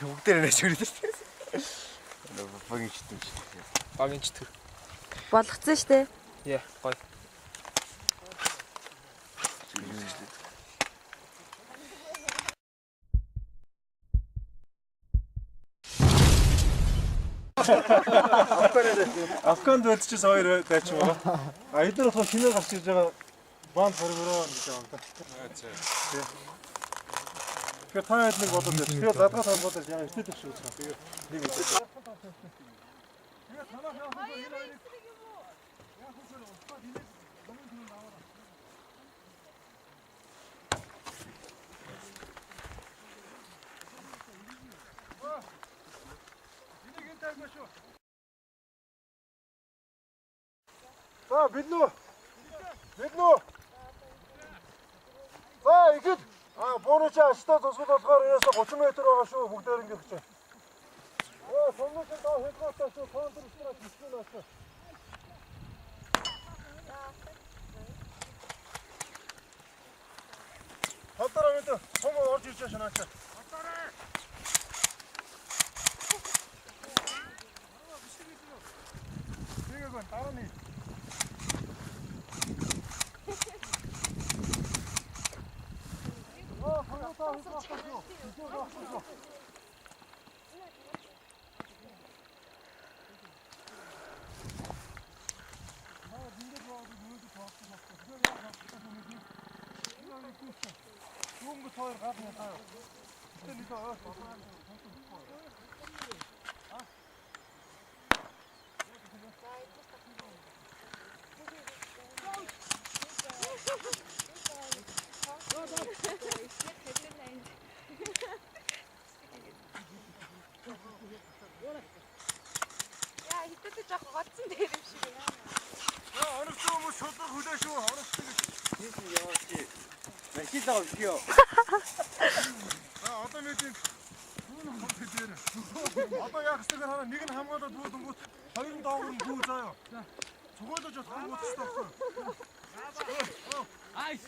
Бүгдээр нэж өрөлдсөн. Багийн читэмж. Багийн читэр. Болгоцсон штэ. Яа, гоё. Афганд байдчихсан хоёр дайчин байгаа. А эдгээр болохоор шинээр гарч ирж байгаа банд хоригороо гэж байгаа юм да. Тэгэхээр та хэд нэг бодож байна. Тэгэхээр задгаа толгойдож яа ихтэй шүү дээ. Тэгээд нэг үү. Тэгээд танаа яах вэ? Энэ хоёрыг яах вэ? Успад инээд гомын түрүү наваа. Энийг энэ тайг шүү. За билүү. Билүү. За ихэд буурч ааштай тусгал болохоор ерөөсө 30 м байгаа шүү бүгдээр ингэх чинь. Сумнууд доо хэдгөөтэй шүү контр страт бичсэн ааштай. Хатараа мэдээ сум орж ирж байгаа шанаачаа. Хатараа. Тэгээгүй дарааны. Яа, хитэд жоох гоцсон дээр юм шиг яа. Орос хүмүүс шудраг хүлээ шүү. Орос гэж. Тийм яа чи. Машин даа бишё. Одоо мэдээ. Одоо яах вэ гэхээр нэг нь хамгаалаад дүүдэнгүүт хоёр нь доогор нь дүү заяа. Цугоолож хамгаалах хэрэгтэй байхгүй. Айс.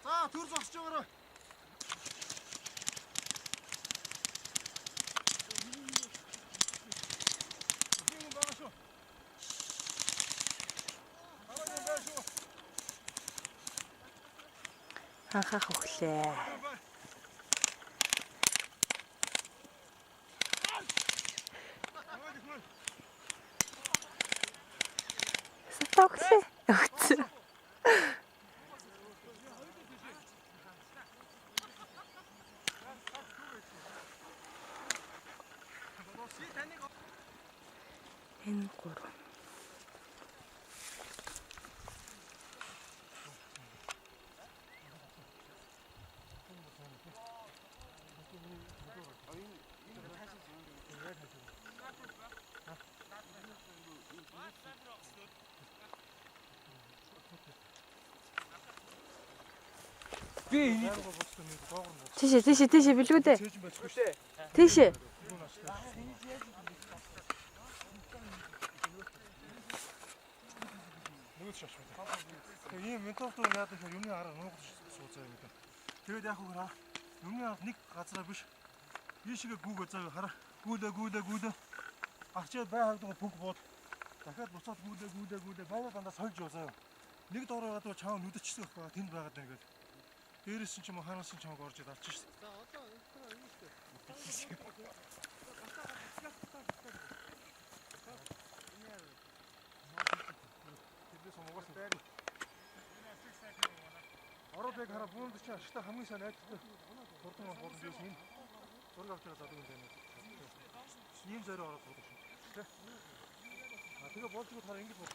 За төр зогсож байгаарай. Анхаах өглөө. Сатогсэ. Өгцөө. Энэ гурав. Би энийг Тийшээ билгүү дээ. Тийшээ. Нүгэл шашгүй. Тэгээ ийм ментортуу яадаг хэрэг юмны арга нуугдаж сууцаа юм даа. Тэгээд яах вэ хаа? Юмны арга нэг газараа биш. Ийшгээ гүүгээ заяа хараа. Гүүлээ. Арчаад байхад бүгд бод. Дахиад буцаад гүүлээ. Байгаад дандаа сольж яваа. Нэг доор байгаад чаав нүдэчсэн их байгаа. Тэнд байгаад байна гэдэг. Дээрээс нь ч юм уу хараас нь чамаг орж ирж алж шээ. За одоо энэ юу вэ? Ороод яг хараа буунд чи ашигтай хамгийн сайн найдтай хурдан болно гэсэн юм. Зураг авч байгаа задыг юм байна. Ийм зорио ороод болох шүү. Тэгээ болжгүй хараа ингэж бол.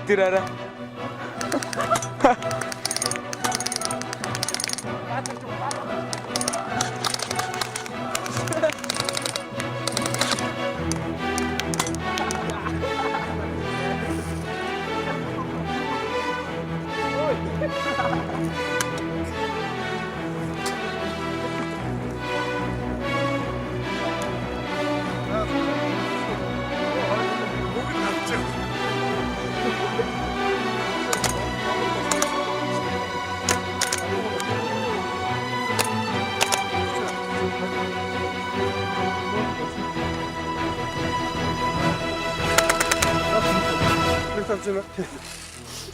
Tirará.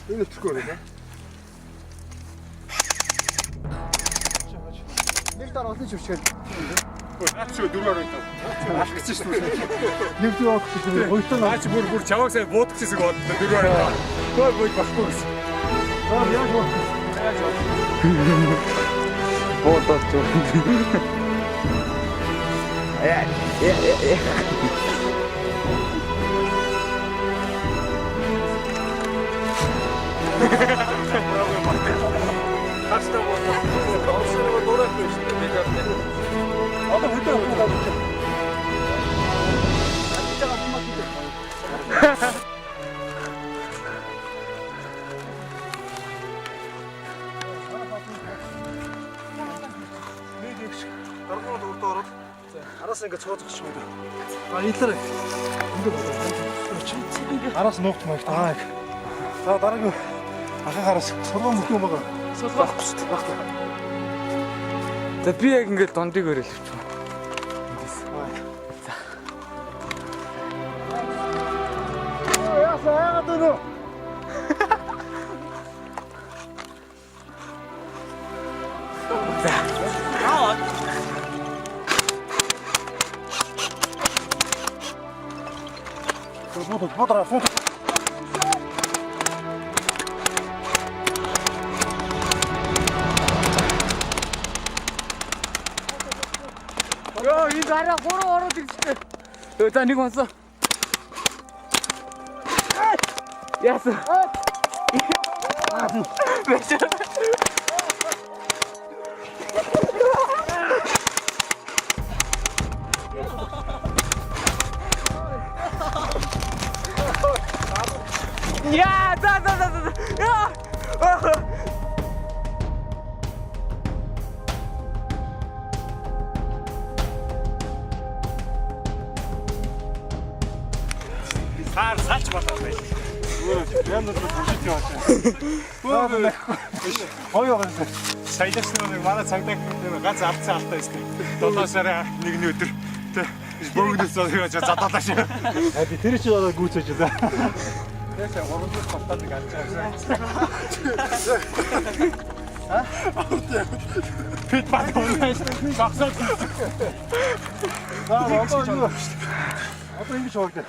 Энэ өчгөө нэ. Нэг дараа олон чивчгээл. Наач дөрөөр байт. Алхаж шүү дээ. Нэг дөрөөр авах гэж хоёртон наач бүр чаваг сая буудах гэсэн гоо дөрөөр байт. Гол бод баггүй гэсэн. Яаж бод. Буудах ч. Хаштай болоо. Олсоо дурах биш дээ. Одоо хөдөө авах гэж. Ачаа гатмаа гэдэг. ингээд цооцох юм даа. Илэрэ. Ингээд болоо. Араас нуугт маягт. За дараагийн ахаараас сургууль мөх юм байгаа. Суулгахгүй шүү дээ. Багтаа. За би яг ингээд дондыг өрөөл авчих. Яасаа дөрөв. Фото. Яа, энэ дараа гурав ороод ирчихсэн. За нэг онцоо. Яасан. Ja, da. Ja. Салж болоо байж. Яа нүд бүжиж яваа. Хоёроо саялагч нэг манай цагдаа ганц алдсан алдаа өстэй. 7 сарын 1-ний өдөр бөөгнөөс явж задаалаа шиг. Би тэр чинь одоо гүйцээж байна. Ясаа гомдол хатаад нэг алж авсан. Пит бат онлайн багсаад. Одоо ингэж явагдав.